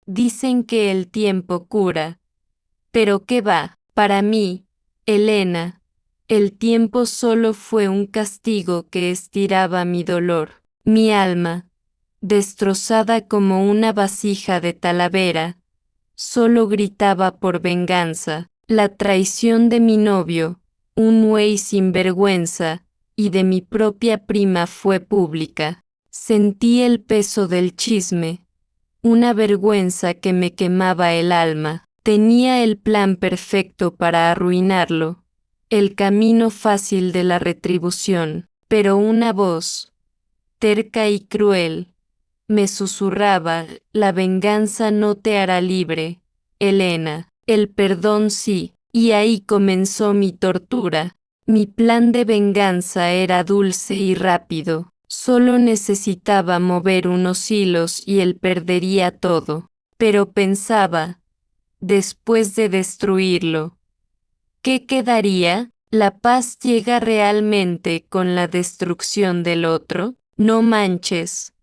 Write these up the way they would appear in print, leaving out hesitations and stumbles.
Dicen que el tiempo cura. Pero qué va, para mí, Elena, el tiempo solo fue un castigo que estiraba mi dolor. Mi alma, destrozada como una vasija de Talavera, solo gritaba por venganza. La traición de mi novio, un güey sin vergüenza, y de mi propia prima fue pública. Sentí el peso del chisme, una vergüenza que me quemaba el alma. Tenía el plan perfecto para arruinarlo, el camino fácil de la retribución, pero una voz, terca y cruel, me susurraba, la venganza no te hará libre, Elena, el perdón sí, y ahí comenzó mi tortura. Mi plan de venganza era dulce y rápido, solo necesitaba mover unos hilos y él perdería todo. Pero pensaba, después de destruirlo, ¿qué quedaría? ¿La paz llega realmente con la destrucción del otro? No manches.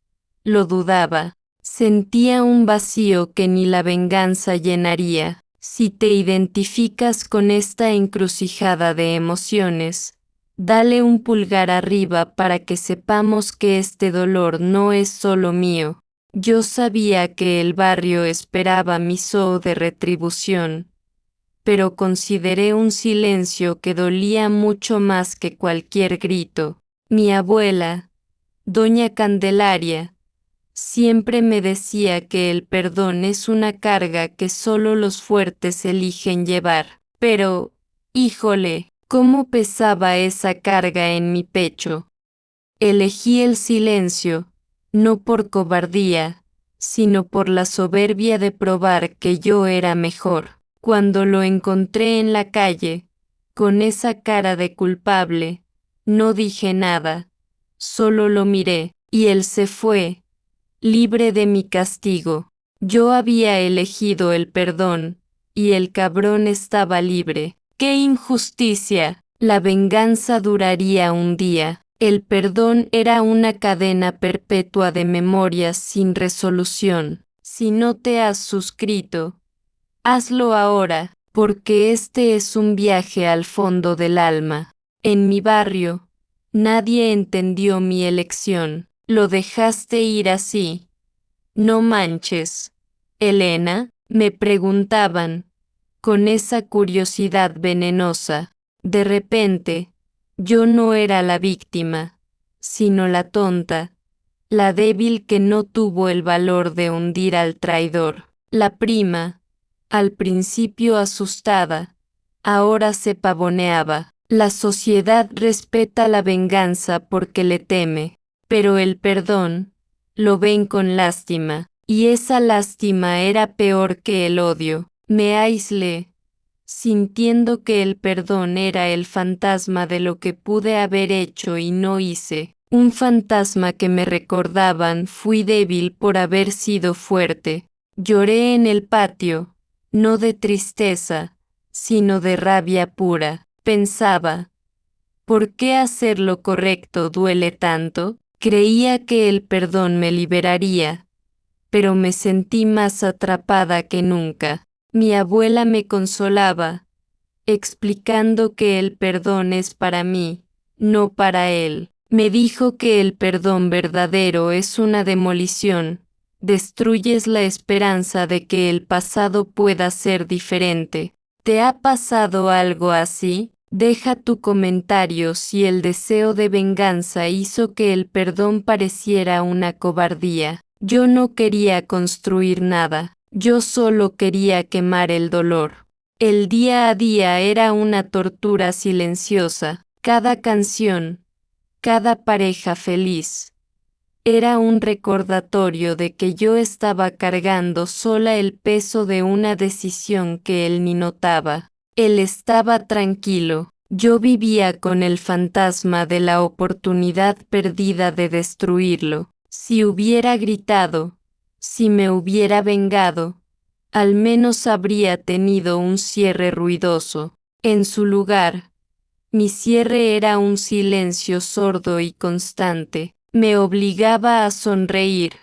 Lo dudaba. Sentía un vacío que ni la venganza llenaría. Si te identificas con esta encrucijada de emociones, dale un pulgar arriba para que sepamos que este dolor no es solo mío. Yo sabía que el barrio esperaba mi zoo de retribución, pero consideré un silencio que dolía mucho más que cualquier grito. Mi abuela, doña Candelaria, siempre me decía que el perdón es una carga que solo los fuertes eligen llevar. Pero, híjole, cómo pesaba esa carga en mi pecho. Elegí el silencio, no por cobardía, sino por la soberbia de probar que yo era mejor. Cuando lo encontré en la calle, con esa cara de culpable, no dije nada, solo lo miré, y él se fue, libre de mi castigo. Yo había elegido el perdón, y el cabrón estaba libre. ¡Qué injusticia! La venganza duraría un día. El perdón era una cadena perpetua de memorias sin resolución. Si no te has suscrito, hazlo ahora, porque este es un viaje al fondo del alma. En mi barrio, nadie entendió mi elección. Lo dejaste ir así. No manches. Elena, me preguntaban, con esa curiosidad venenosa. De repente, yo no era la víctima, sino la tonta, la débil que no tuvo el valor de hundir al traidor. La prima, al principio asustada, ahora se pavoneaba. La sociedad respeta la venganza porque le teme, pero el perdón, lo ven con lástima, y esa lástima era peor que el odio. Me aislé, sintiendo que el perdón era el fantasma de lo que pude haber hecho y no hice. Un fantasma que me recordaban fui débil por haber sido fuerte. Lloré en el patio, no de tristeza, sino de rabia pura. Pensaba, ¿por qué hacer lo correcto duele tanto? Creía que el perdón me liberaría, pero me sentí más atrapada que nunca. Mi abuela me consolaba, explicando que el perdón es para mí, no para él. Me dijo que el perdón verdadero es una demolición. Destruyes la esperanza de que el pasado pueda ser diferente. ¿Te ha pasado algo así? Deja tu comentario si el deseo de venganza hizo que el perdón pareciera una cobardía. Yo no quería construir nada, yo solo quería quemar el dolor. El día a día era una tortura silenciosa. Cada canción, cada pareja feliz, era un recordatorio de que yo estaba cargando sola el peso de una decisión que él ni notaba. Él estaba tranquilo. Yo vivía con el fantasma de la oportunidad perdida de destruirlo. Si hubiera gritado, si me hubiera vengado, al menos habría tenido un cierre ruidoso. En su lugar, mi cierre era un silencio sordo y constante. Me obligaba a sonreír,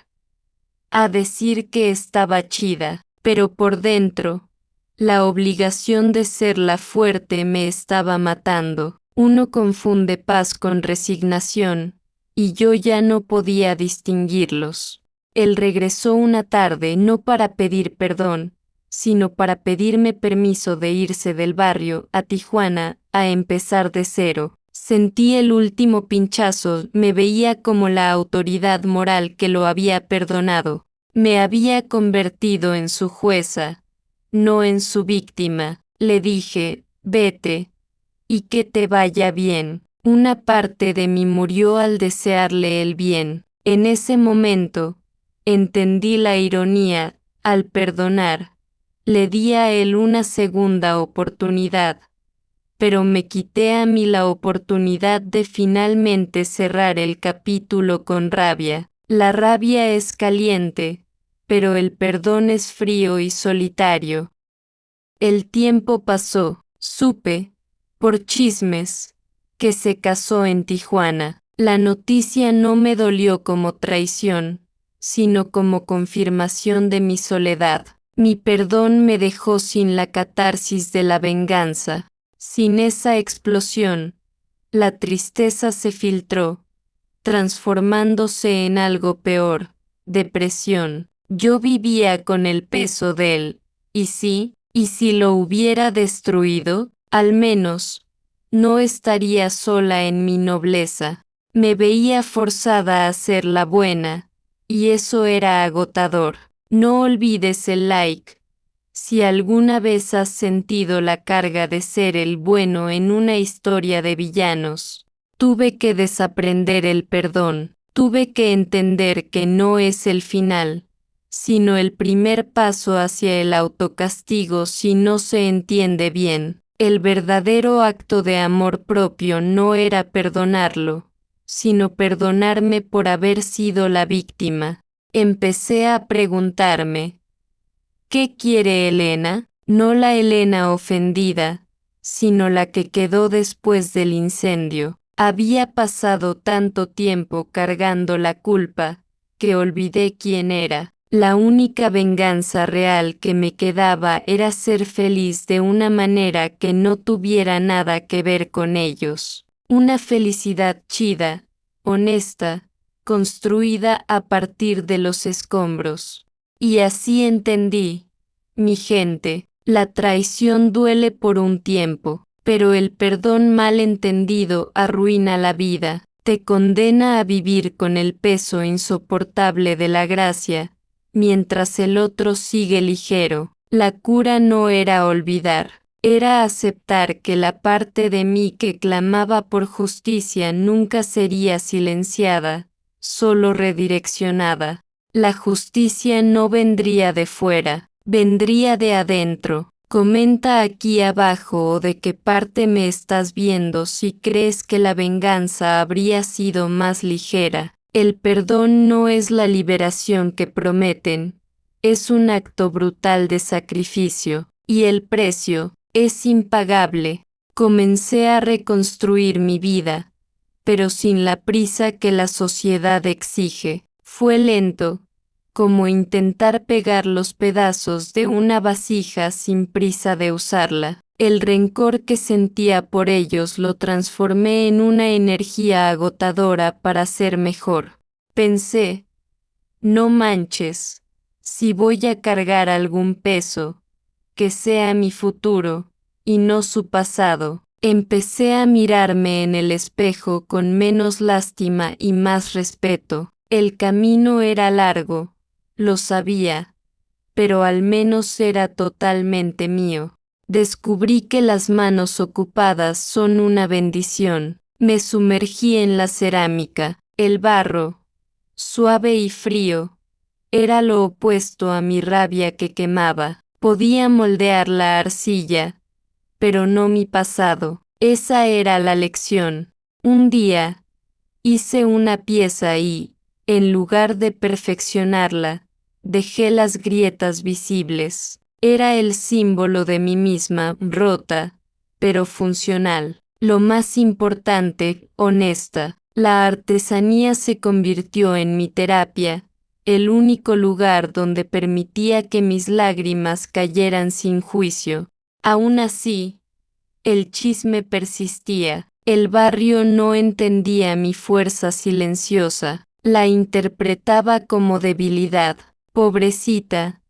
a decir que estaba chida, pero por dentro, la obligación de ser la fuerte me estaba matando. Uno confunde paz con resignación, y yo ya no podía distinguirlos. Él regresó una tarde no para pedir perdón, sino para pedirme permiso de irse del barrio a Tijuana, a empezar de cero. Sentí el último pinchazo, me veía como la autoridad moral que lo había perdonado. Me había convertido en su jueza, no en su víctima. Le dije, vete, y que te vaya bien. Una parte de mí murió al desearle el bien. En ese momento, entendí la ironía. Al perdonar, le di a él una segunda oportunidad, pero me quité a mí la oportunidad de finalmente cerrar el capítulo con rabia. La rabia es caliente, pero el perdón es frío y solitario. El tiempo pasó, supe, por chismes, que se casó en Tijuana. La noticia no me dolió como traición, sino como confirmación de mi soledad. Mi perdón me dejó sin la catarsis de la venganza. Sin esa explosión, la tristeza se filtró, transformándose en algo peor, depresión. Yo vivía con el peso de él, y si lo hubiera destruido, al menos, no estaría sola en mi nobleza. Me veía forzada a ser la buena, y eso era agotador. No olvides el like. Si alguna vez has sentido la carga de ser el bueno en una historia de villanos, tuve que desaprender el perdón, tuve que entender que no es el final, sino el primer paso hacia el autocastigo si no se entiende bien. El verdadero acto de amor propio no era perdonarlo, sino perdonarme por haber sido la víctima. Empecé a preguntarme, ¿qué quiere Elena? No la Elena ofendida, sino la que quedó después del incendio. Había pasado tanto tiempo cargando la culpa, que olvidé quién era. La única venganza real que me quedaba era ser feliz de una manera que no tuviera nada que ver con ellos. Una felicidad chida, honesta, construida a partir de los escombros. Y así entendí, mi gente, la traición duele por un tiempo, pero el perdón mal entendido arruina la vida, te condena a vivir con el peso insoportable de la gracia, mientras el otro sigue ligero. La cura no era olvidar, era aceptar que la parte de mí que clamaba por justicia nunca sería silenciada, solo redireccionada. La justicia no vendría de fuera, vendría de adentro. Comenta aquí abajo o de qué parte me estás viendo si crees que la venganza habría sido más ligera. El perdón no es la liberación que prometen, es un acto brutal de sacrificio, y el precio es impagable. Comencé a reconstruir mi vida, pero sin la prisa que la sociedad exige. Fue lento, como intentar pegar los pedazos de una vasija sin prisa de usarla. El rencor que sentía por ellos lo transformé en una energía agotadora para ser mejor. Pensé, no manches, si voy a cargar algún peso, que sea mi futuro, y no su pasado. Empecé a mirarme en el espejo con menos lástima y más respeto. El camino era largo, lo sabía, pero al menos era totalmente mío. Descubrí que las manos ocupadas son una bendición. Me sumergí en la cerámica. El barro, suave y frío, era lo opuesto a mi rabia que quemaba. Podía moldear la arcilla, pero no mi pasado. Esa era la lección. Un día, hice una pieza y, en lugar de perfeccionarla, dejé las grietas visibles. Era el símbolo de mí misma, rota, pero funcional. Lo más importante, honesta. La artesanía se convirtió en mi terapia, el único lugar donde permitía que mis lágrimas cayeran sin juicio. Aún así, el chisme persistía. El barrio no entendía mi fuerza silenciosa, la interpretaba como debilidad. Pobrecita,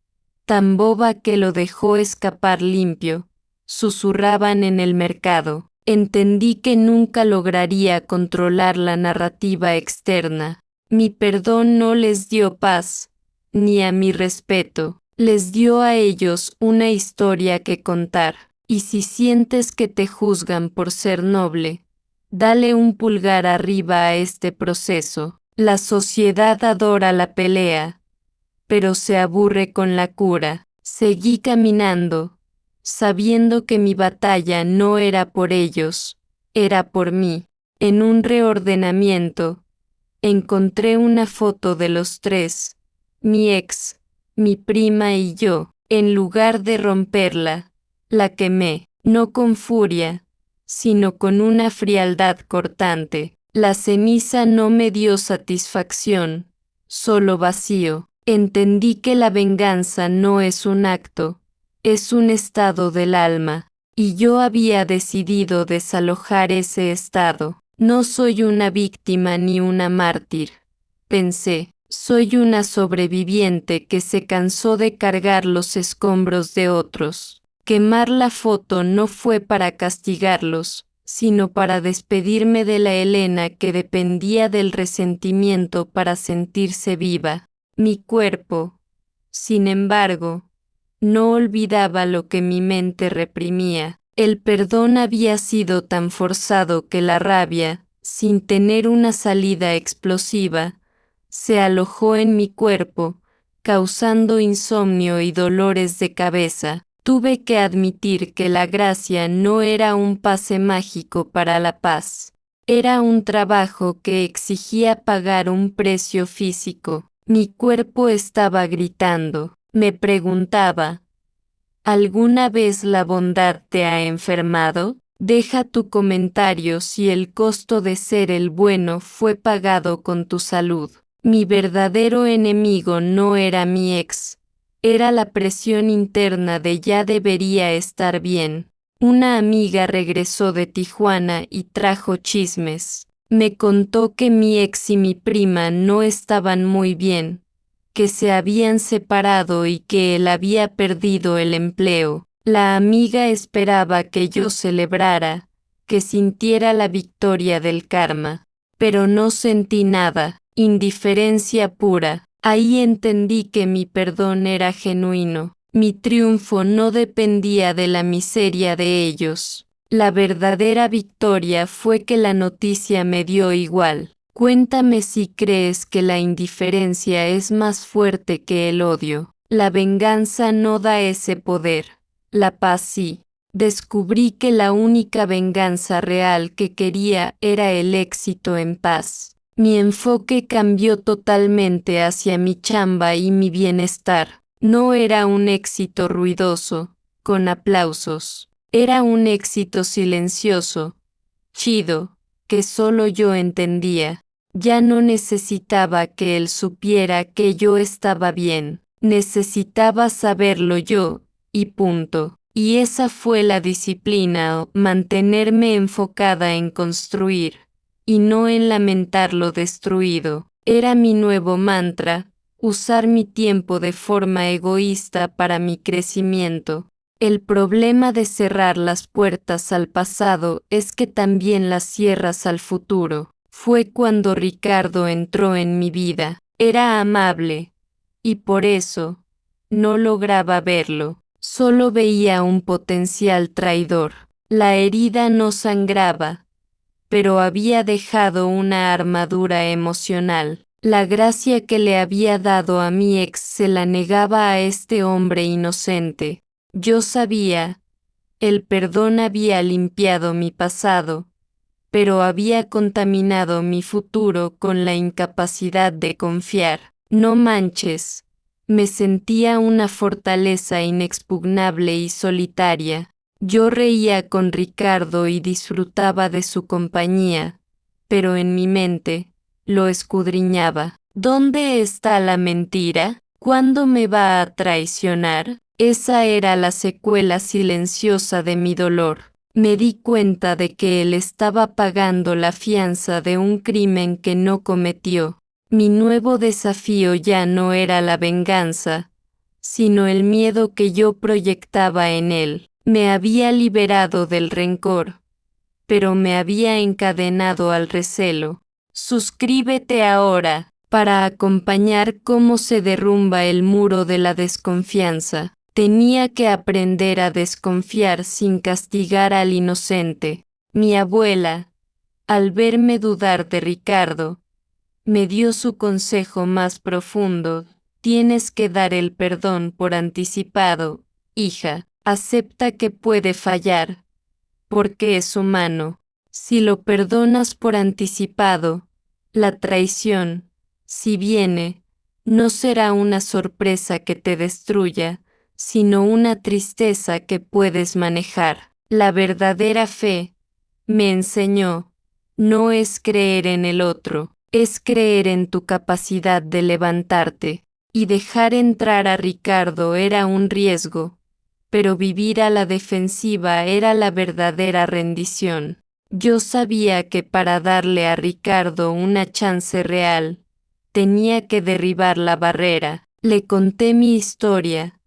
tan boba que lo dejó escapar limpio, susurraban en el mercado. Entendí que nunca lograría controlar la narrativa externa. Mi perdón no les dio paz, ni a mi respeto, les dio a ellos una historia que contar. Y si sientes que te juzgan por ser noble, dale un pulgar arriba a este proceso. La sociedad adora la pelea, pero se aburre con la cura. Seguí caminando, sabiendo que mi batalla no era por ellos, era por mí. En un reordenamiento, encontré una foto de los tres, mi ex, mi prima y yo. En lugar de romperla, la quemé, no con furia, sino con una frialdad cortante. La ceniza no me dio satisfacción, solo vacío. Entendí que la venganza no es un acto, es un estado del alma, y yo había decidido desalojar ese estado. No soy una víctima ni una mártir, pensé, soy una sobreviviente que se cansó de cargar los escombros de otros. Quemar la foto no fue para castigarlos, sino para despedirme de la Elena que dependía del resentimiento para sentirse viva. Mi cuerpo, sin embargo, no olvidaba lo que mi mente reprimía. El perdón había sido tan forzado que la rabia, sin tener una salida explosiva, se alojó en mi cuerpo, causando insomnio y dolores de cabeza. Tuve que admitir que la gracia no era un pase mágico para la paz. Era un trabajo que exigía pagar un precio físico. Mi cuerpo estaba gritando. Me preguntaba, ¿alguna vez la bondad te ha enfermado? Deja tu comentario si el costo de ser el bueno fue pagado con tu salud. Mi verdadero enemigo no era mi ex, era la presión interna de ya debería estar bien. Una amiga regresó de Tijuana y trajo chismes. Me contó que mi ex y mi prima no estaban muy bien, que se habían separado y que él había perdido el empleo. La amiga esperaba que yo celebrara, que sintiera la victoria del karma, pero no sentí nada, indiferencia pura. Ahí entendí que mi perdón era genuino. Mi triunfo no dependía de la miseria de ellos. La verdadera victoria fue que la noticia me dio igual. Cuéntame si crees que la indiferencia es más fuerte que el odio. La venganza no da ese poder. La paz sí. Descubrí que la única venganza real que quería era el éxito en paz. Mi enfoque cambió totalmente hacia mi chamba y mi bienestar. No era un éxito ruidoso, con aplausos. Era un éxito silencioso, chido, que solo yo entendía. Ya no necesitaba que él supiera que yo estaba bien. Necesitaba saberlo yo, y punto. Y esa fue la disciplina, mantenerme enfocada en construir, y no en lamentar lo destruido. Era mi nuevo mantra, usar mi tiempo de forma egoísta para mi crecimiento. El problema de cerrar las puertas al pasado es que también las cierras al futuro. Fue cuando Ricardo entró en mi vida. Era amable, y por eso, no lograba verlo. Solo veía un potencial traidor. La herida no sangraba, pero había dejado una armadura emocional. La gracia que le había dado a mi ex se la negaba a este hombre inocente. Yo sabía, el perdón había limpiado mi pasado, pero había contaminado mi futuro con la incapacidad de confiar. No manches, me sentía una fortaleza inexpugnable y solitaria. Yo reía con Ricardo y disfrutaba de su compañía, pero en mi mente, lo escudriñaba. ¿Dónde está la mentira? ¿Cuándo me va a traicionar? Esa era la secuela silenciosa de mi dolor. Me di cuenta de que él estaba pagando la fianza de un crimen que no cometió. Mi nuevo desafío ya no era la venganza, sino el miedo que yo proyectaba en él. Me había liberado del rencor, pero me había encadenado al recelo. Suscríbete ahora, para acompañar cómo se derrumba el muro de la desconfianza. Tenía que aprender a desconfiar sin castigar al inocente. Mi abuela, al verme dudar de Ricardo, me dio su consejo más profundo. Tienes que dar el perdón por anticipado, hija. Acepta que puede fallar, porque es humano. Si lo perdonas por anticipado, la traición, si viene, no será una sorpresa que te destruya, sino una tristeza que puedes manejar. La verdadera fe, me enseñó, no es creer en el otro, es creer en tu capacidad de levantarte. Y dejar entrar a Ricardo era un riesgo, pero vivir a la defensiva era la verdadera rendición. Yo sabía que para darle a Ricardo una chance real, tenía que derribar la barrera. Le conté mi historia,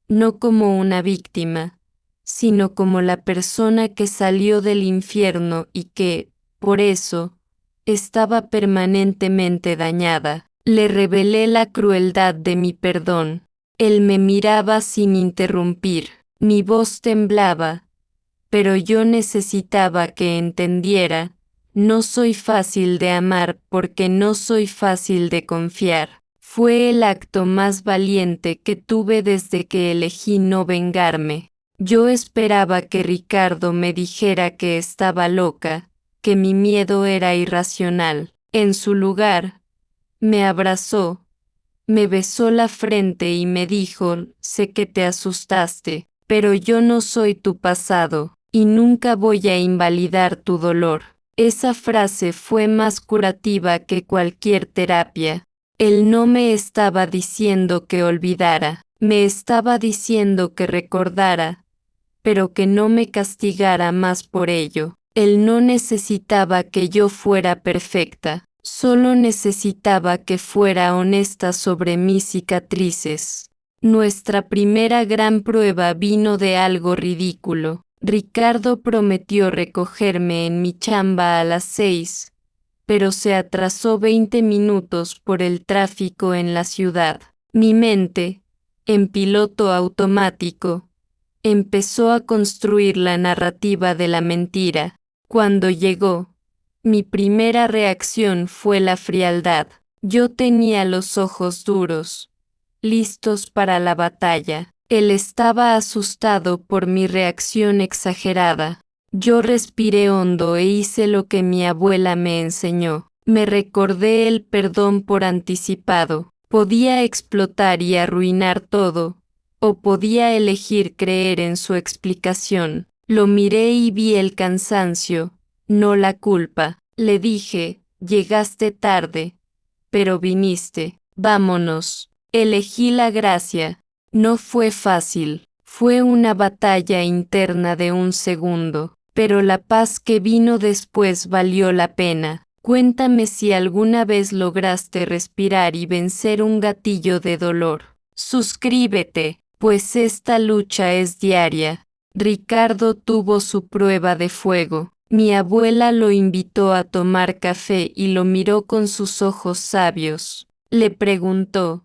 no como una víctima, sino como la persona que salió del infierno y que, por eso, estaba permanentemente dañada. Le revelé la crueldad de mi perdón. Él me miraba sin interrumpir. Mi voz temblaba, pero yo necesitaba que entendiera. No soy fácil de amar porque no soy fácil de confiar. Fue el acto más valiente que tuve desde que elegí no vengarme. Yo esperaba que Ricardo me dijera que estaba loca, que mi miedo era irracional. En su lugar, me abrazó, me besó la frente y me dijo, sé que te asustaste, pero yo no soy tu pasado, y nunca voy a invalidar tu dolor. Esa frase fue más curativa que cualquier terapia. Él no me estaba diciendo que olvidara, me estaba diciendo que recordara, pero que no me castigara más por ello. Él no necesitaba que yo fuera perfecta, solo necesitaba que fuera honesta sobre mis cicatrices. Nuestra primera gran prueba vino de algo ridículo. Ricardo prometió recogerme en mi chamba a las 6, pero se atrasó 20 minutos por el tráfico en la ciudad. Mi mente, en piloto automático, empezó a construir la narrativa de la mentira. Cuando llegó, mi primera reacción fue la frialdad. Yo tenía los ojos duros, listos para la batalla. Él estaba asustado por mi reacción exagerada. Yo respiré hondo e hice lo que mi abuela me enseñó. Me recordé el perdón por anticipado. Podía explotar y arruinar todo, o podía elegir creer en su explicación. Lo miré y vi el cansancio, no la culpa. Le dije, llegaste tarde, pero viniste. Vámonos. Elegí la gracia. No fue fácil. Fue una batalla interna de un segundo, pero la paz que vino después valió la pena. Cuéntame si alguna vez lograste respirar y vencer un gatillo de dolor. Suscríbete, pues esta lucha es diaria. Ricardo tuvo su prueba de fuego. Mi abuela lo invitó a tomar café y lo miró con sus ojos sabios. Le preguntó,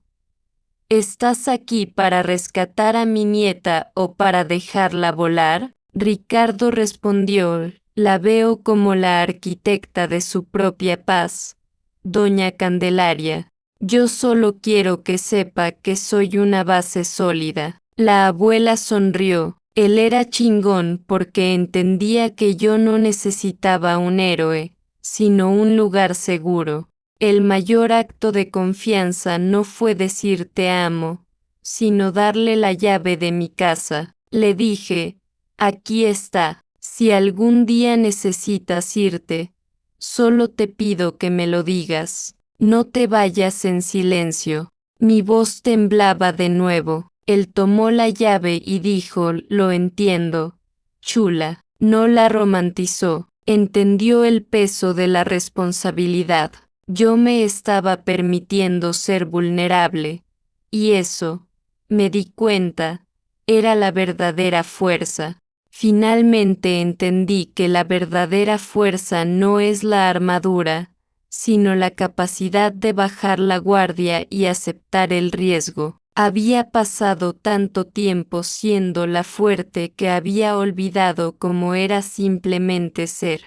¿estás aquí para rescatar a mi nieta o para dejarla volar? Ricardo respondió, la veo como la arquitecta de su propia paz, doña Candelaria. Yo solo quiero que sepa que soy una base sólida. La abuela sonrió. Él era chingón porque entendía que yo no necesitaba un héroe, sino un lugar seguro. El mayor acto de confianza no fue decir te amo, sino darle la llave de mi casa. Le dije, aquí está, si algún día necesitas irte, Solo te pido que me lo digas. No te vayas en silencio. Mi voz temblaba de nuevo. Él tomó la llave y dijo, lo entiendo. Chula. No la romantizó. Entendió el peso de la responsabilidad. Yo me estaba permitiendo ser vulnerable. Y eso, me di cuenta, era la verdadera fuerza. Finalmente entendí que la verdadera fuerza no es la armadura, sino la capacidad de bajar la guardia y aceptar el riesgo. Había pasado tanto tiempo siendo la fuerte que había olvidado cómo era simplemente ser.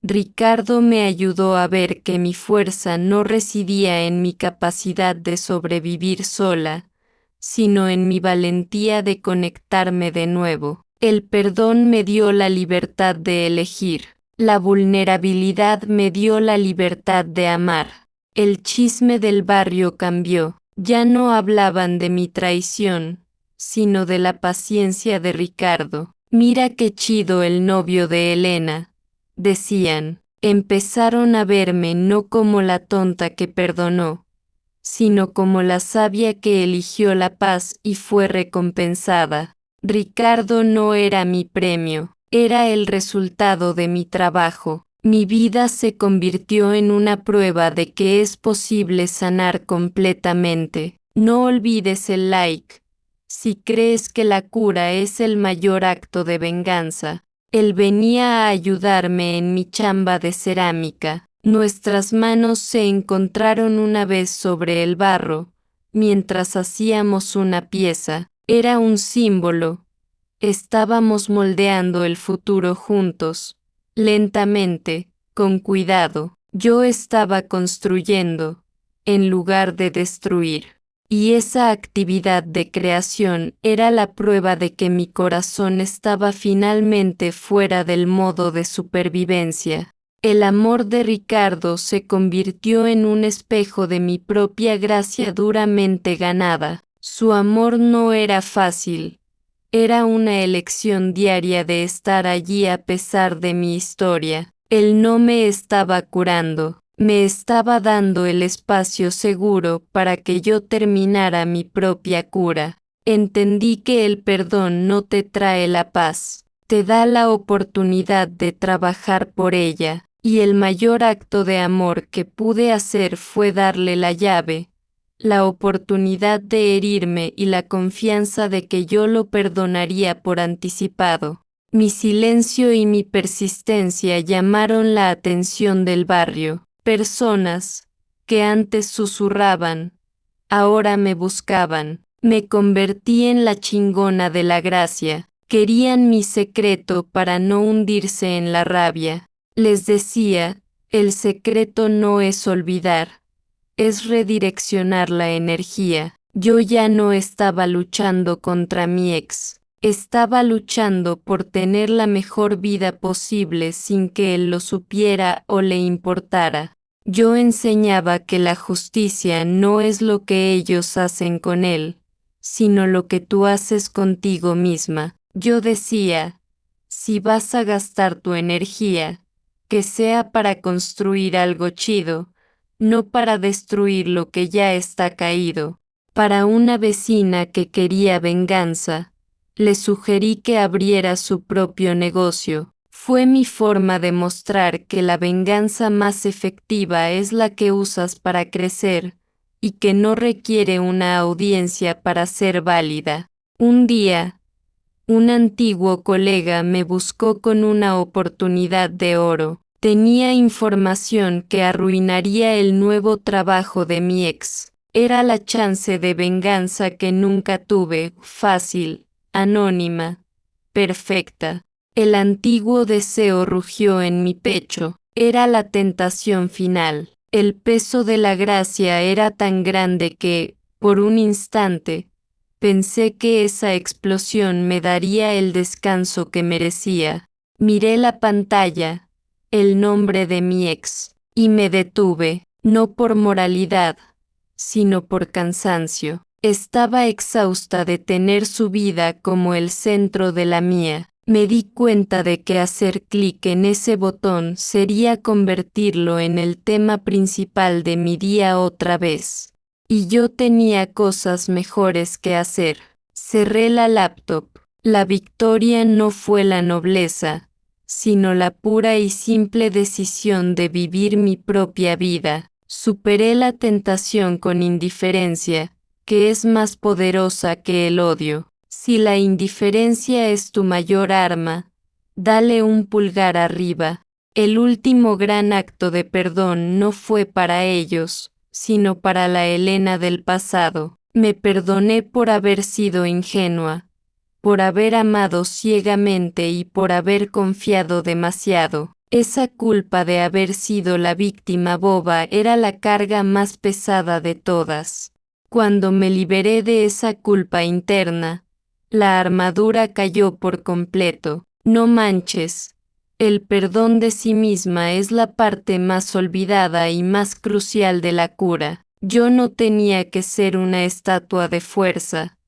Ricardo me ayudó a ver que mi fuerza no residía en mi capacidad de sobrevivir sola, sino en mi valentía de conectarme de nuevo. El perdón me dio la libertad de elegir. La vulnerabilidad me dio la libertad de amar. El chisme del barrio cambió. Ya no hablaban de mi traición, sino de la paciencia de Ricardo. Mira qué chido el novio de Elena, decían. Empezaron a verme no como la tonta que perdonó, sino como la sabia que eligió la paz y fue recompensada. Ricardo no era mi premio, era el resultado de mi trabajo. Mi vida se convirtió en una prueba de que es posible sanar completamente. No olvides el like. Si crees que la cura es el mayor acto de venganza, él venía a ayudarme en mi chamba de cerámica. Nuestras manos se encontraron una vez sobre el barro, mientras hacíamos una pieza. Era un símbolo. Estábamos moldeando el futuro juntos. Lentamente, con cuidado, yo estaba construyendo, en lugar de destruir. Y esa actividad de creación era la prueba de que mi corazón estaba finalmente fuera del modo de supervivencia. El amor de Ricardo se convirtió en un espejo de mi propia gracia duramente ganada. Su amor no era fácil. Era una elección diaria de estar allí a pesar de mi historia. Él no me estaba curando, me estaba dando el espacio seguro para que yo terminara mi propia cura. Entendí que el perdón no te trae la paz, te da la oportunidad de trabajar por ella, y el mayor acto de amor que pude hacer fue darle la llave, la oportunidad de herirme y la confianza de que yo lo perdonaría por anticipado. Mi silencio y mi persistencia llamaron la atención del barrio. Personas, que antes susurraban, ahora me buscaban. Me convertí en la chingona de la gracia. Querían mi secreto para no hundirse en la rabia. Les decía, el secreto no es olvidar, es redireccionar la energía. Yo ya no estaba luchando contra mi ex. Estaba luchando por tener la mejor vida posible sin que él lo supiera o le importara. Yo enseñaba que la justicia no es lo que ellos hacen con él, sino lo que tú haces contigo misma. Yo decía, si vas a gastar tu energía, que sea para construir algo chido, no para destruir lo que ya está caído. Para una vecina que quería venganza, le sugerí que abriera su propio negocio. Fue mi forma de mostrar que la venganza más efectiva es la que usas para crecer, y que no requiere una audiencia para ser válida. Un día, un antiguo colega me buscó con una oportunidad de oro. Tenía información que arruinaría el nuevo trabajo de mi ex. Era la chance de venganza que nunca tuve, fácil, anónima, perfecta. El antiguo deseo rugió en mi pecho. Era la tentación final. El peso de la gracia era tan grande que, por un instante, pensé que esa explosión me daría el descanso que merecía. Miré la pantalla, el nombre de mi ex, y me detuve, no por moralidad, sino por cansancio. Estaba exhausta de tener su vida como el centro de la mía. Me di cuenta de que hacer clic en ese botón sería convertirlo en el tema principal de mi día otra vez. Y yo tenía cosas mejores que hacer. Cerré la laptop. La victoria no fue la nobleza, sino la pura y simple decisión de vivir mi propia vida. Superé la tentación con indiferencia, que es más poderosa que el odio. Si la indiferencia es tu mayor arma, dale un pulgar arriba. El último gran acto de perdón no fue para ellos, sino para la Elena del pasado. Me perdoné por haber sido ingenua, por haber amado ciegamente y por haber confiado demasiado. Esa culpa de haber sido la víctima boba era la carga más pesada de todas. Cuando me liberé de esa culpa interna, la armadura cayó por completo. No manches. El perdón de sí misma es la parte más olvidada y más crucial de la cura. Yo no tenía que ser una estatua de fuerza.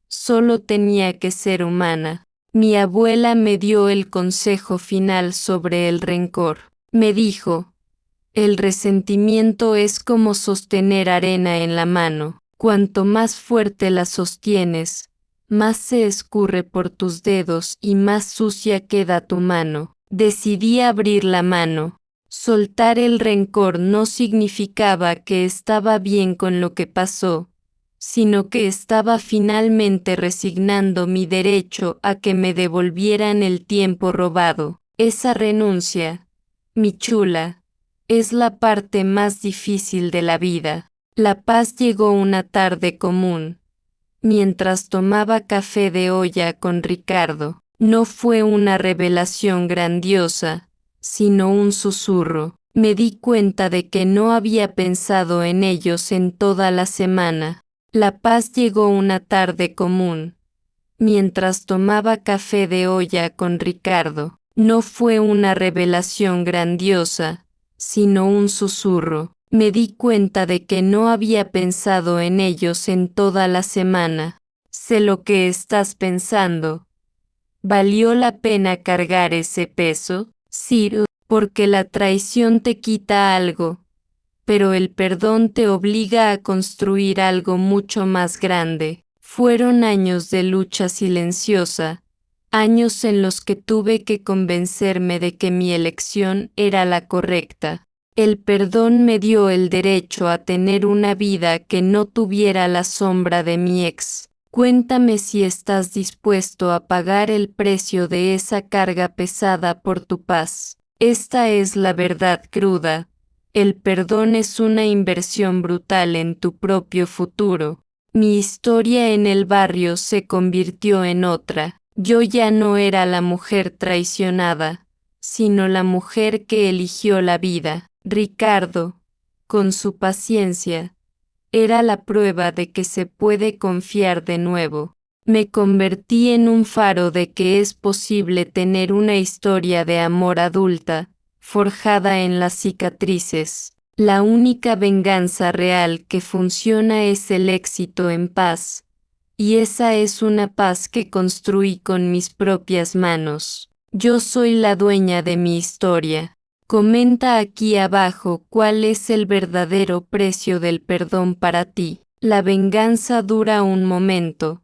Solo tenía que ser humana. Mi abuela me dio el consejo final sobre el rencor. Me dijo, el resentimiento es como sostener arena en la mano. Cuanto más fuerte la sostienes, más se escurre por tus dedos y más sucia queda tu mano. Decidí abrir la mano. Soltar el rencor no significaba que estaba bien con lo que pasó, sino que estaba finalmente resignando mi derecho a que me devolvieran el tiempo robado. Esa renuncia, mi chula, es la parte más difícil de la vida. La paz llegó una tarde común, mientras tomaba café de olla con Ricardo. No fue una revelación grandiosa, sino un susurro. Me di cuenta de que no había pensado en ellos en toda la semana. La paz llegó una tarde común, mientras tomaba café de olla con Ricardo. No fue una revelación grandiosa, sino un susurro. Me di cuenta de que no había pensado en ellos en toda la semana. Sé lo que estás pensando. ¿Valió la pena cargar ese peso? Sí, porque la traición te quita algo, pero el perdón te obliga a construir algo mucho más grande. Fueron años de lucha silenciosa, años en los que tuve que convencerme de que mi elección era la correcta. El perdón me dio el derecho a tener una vida que no tuviera la sombra de mi ex. Cuéntame si estás dispuesto a pagar el precio de esa carga pesada por tu paz. Esta es la verdad cruda. El perdón es una inversión brutal en tu propio futuro. Mi historia en el barrio se convirtió en otra. Yo ya no era la mujer traicionada, sino la mujer que eligió la vida. Ricardo, con su paciencia, era la prueba de que se puede confiar de nuevo. Me convertí en un faro de que es posible tener una historia de amor adulta, forjada en las cicatrices. La única venganza real que funciona es el éxito en paz, y esa es una paz que construí con mis propias manos. Yo soy la dueña de mi historia. Comenta aquí abajo cuál es el verdadero precio del perdón para ti. La venganza dura un momento,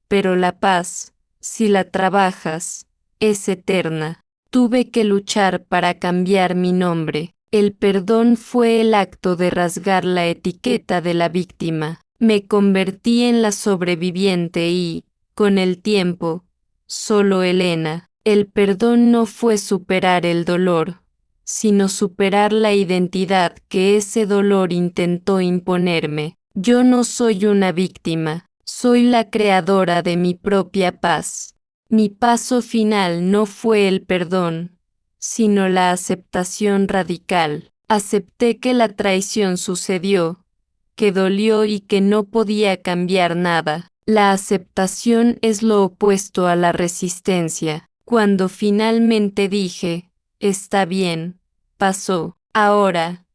pero la paz, si la trabajas, es eterna. Tuve que luchar para cambiar mi nombre. El perdón fue el acto de rasgar la etiqueta de la víctima. Me convertí en la sobreviviente y, con el tiempo, solo Elena. El perdón no fue superar el dolor, sino superar la identidad que ese dolor intentó imponerme. Yo no soy una víctima, soy la creadora de mi propia paz. Mi paso final no fue el perdón, sino la aceptación radical. Acepté que la traición sucedió, que dolió y que no podía cambiar nada. La aceptación es lo opuesto a la resistencia. Cuando finalmente dije, está bien, pasó, ahora,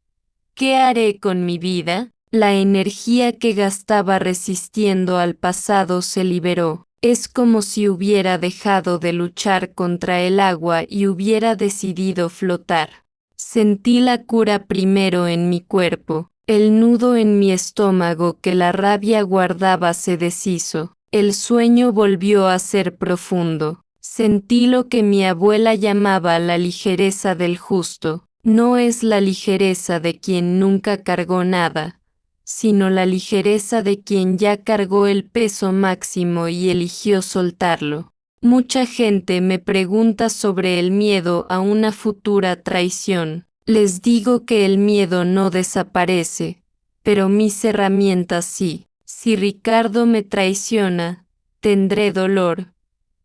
¿qué haré con mi vida? La energía que gastaba resistiendo al pasado se liberó. Es como si hubiera dejado de luchar contra el agua y hubiera decidido flotar. Sentí la cura primero en mi cuerpo. El nudo en mi estómago que la rabia guardaba se deshizo. El sueño volvió a ser profundo. Sentí lo que mi abuela llamaba la ligereza del justo. No es la ligereza de quien nunca cargó nada, sino la ligereza de quien ya cargó el peso máximo y eligió soltarlo. Mucha gente me pregunta sobre el miedo a una futura traición. Les digo que el miedo no desaparece, pero mis herramientas sí. Si Ricardo me traiciona, tendré dolor,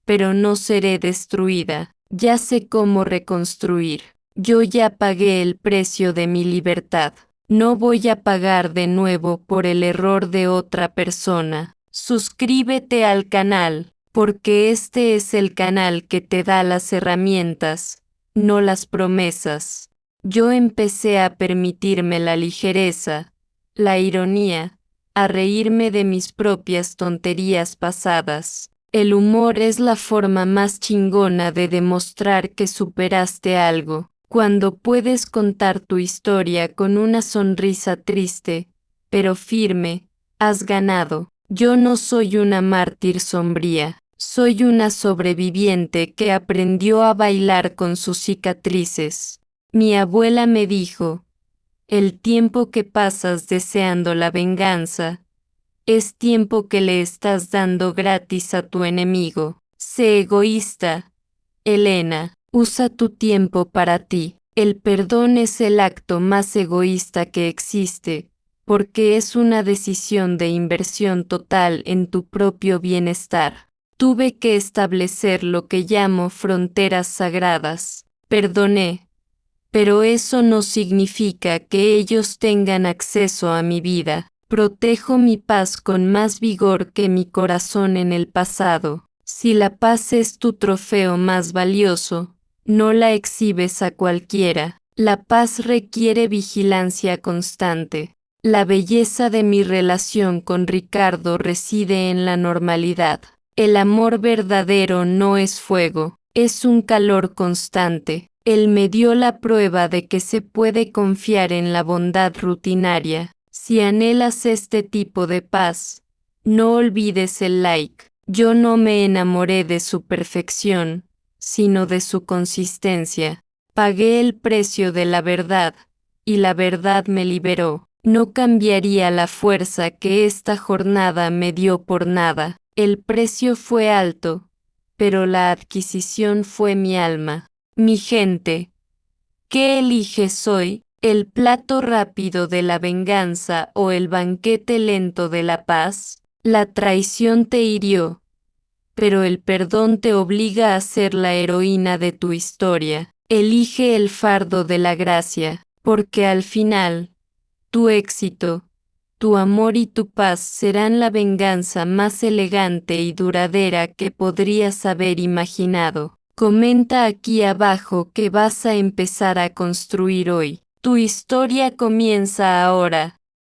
pero no seré destruida. Ya sé cómo reconstruir. Yo ya pagué el precio de mi libertad. No voy a pagar de nuevo por el error de otra persona. Suscríbete al canal, porque este es el canal que te da las herramientas, no las promesas. Yo empecé a permitirme la ligereza, la ironía, a reírme de mis propias tonterías pasadas. El humor es la forma más chingona de demostrar que superaste algo. Cuando puedes contar tu historia con una sonrisa triste, pero firme, has ganado. Yo no soy una mártir sombría, soy una sobreviviente que aprendió a bailar con sus cicatrices. Mi abuela me dijo, el tiempo que pasas deseando la venganza, es tiempo que le estás dando gratis a tu enemigo. Sé egoísta, Elena. Usa tu tiempo para ti. El perdón es el acto más egoísta que existe, porque es una decisión de inversión total en tu propio bienestar. Tuve que establecer lo que llamo fronteras sagradas. Perdoné, pero eso no significa que ellos tengan acceso a mi vida. Protejo mi paz con más vigor que mi corazón en el pasado. Si la paz es tu trofeo más valioso, no la exhibes a cualquiera. La paz requiere vigilancia constante. La belleza de mi relación con Ricardo reside en la normalidad. El amor verdadero no es fuego, es un calor constante. Él me dio la prueba de que se puede confiar en la bondad rutinaria. Si anhelas este tipo de paz, no olvides el like. Yo no me enamoré de su perfección, sino de su consistencia. Pagué el precio de la verdad, y la verdad me liberó. No cambiaría la fuerza que esta jornada me dio por nada. El precio fue alto, pero la adquisición fue mi alma. Mi gente, ¿qué eliges hoy? ¿El plato rápido de la venganza o el banquete lento de la paz? La traición te hirió, pero el perdón te obliga a ser la heroína de tu historia. Elige el fardo de la gracia, porque al final, tu éxito, tu amor y tu paz serán la venganza más elegante y duradera que podrías haber imaginado. Comenta aquí abajo qué vas a empezar a construir hoy. Tu historia comienza ahora.